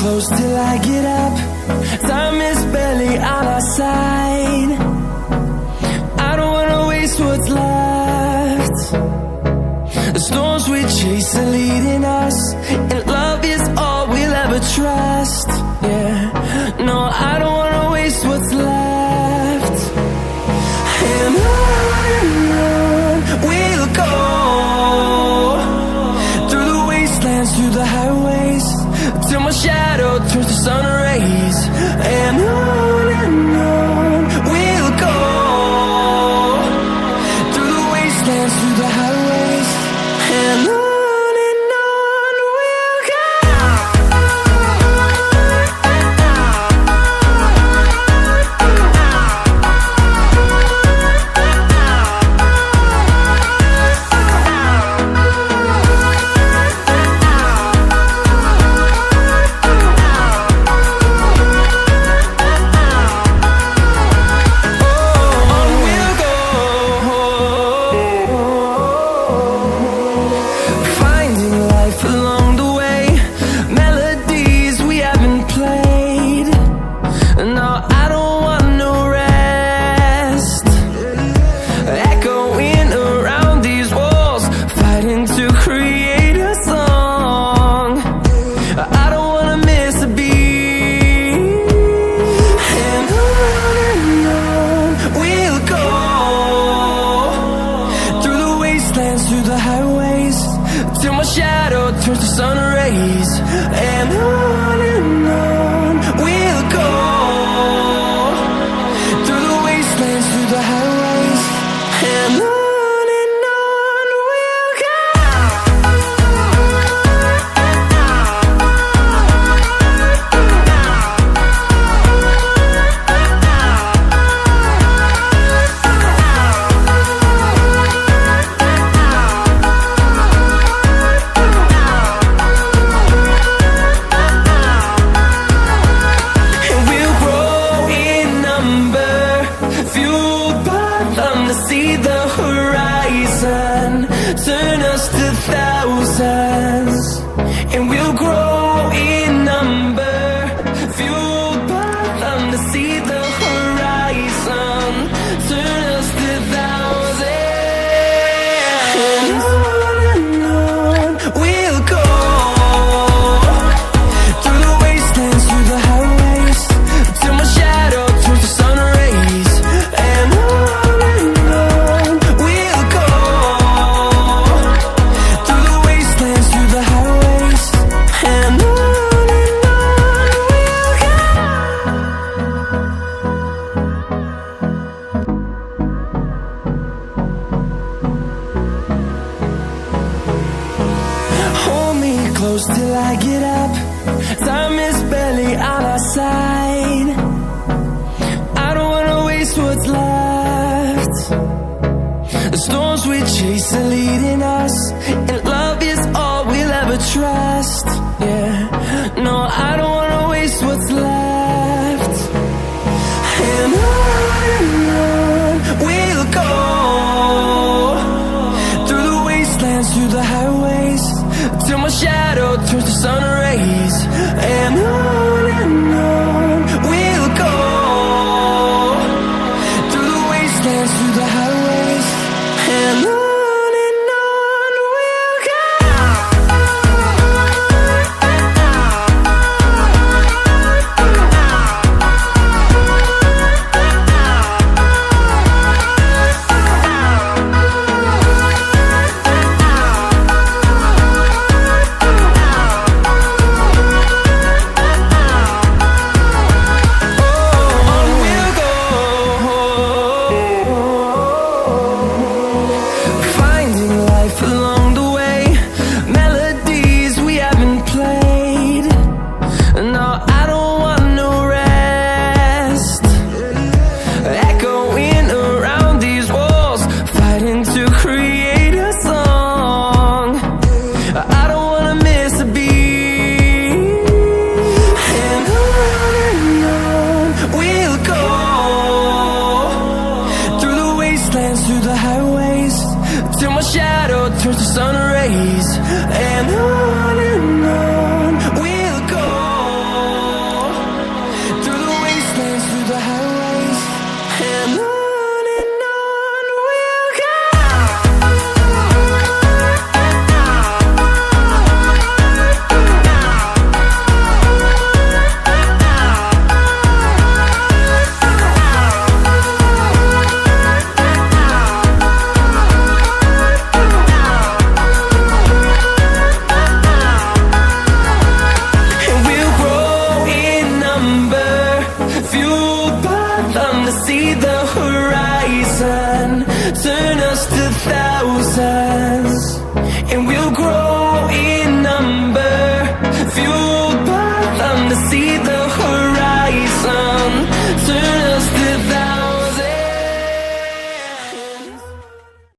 close till I get up. Time is barely on our side. I don't wanna waste what's left. The storms we chase are leading us, and love is all we'll ever trust. Yeah, no, I don't wanna waste what's left. And on we'll go, through the wastelands, through the highways, till my shadow turns to sun rays. And on we'll go, through the wastelands, through the highways, and on we'll go. Through the highways, till my shadow turns to sun rays. And on we'll go, through the wastelands, through the highways, and on we'll go. See the horizon, turn us to thousands, and we'll grow in number, fueled by them to see the horizon, turn us to thousands. And on we'll go, through the wastelands, through the highways, till my shadow turns to sun rays. And close till I get up. Time is barely on our side. I don't wanna waste what's left. The storms we chase are leading us, and love is all we'll ever trust. Yeah, no, I don't wanna waste what's left. And on we'll go, through the wastelands, through the highways, till my shadow turns to sun rays. And on we'll go, through the wastelands, through the highways, and on we'll go. turns to sun rays, and on we'll go. side.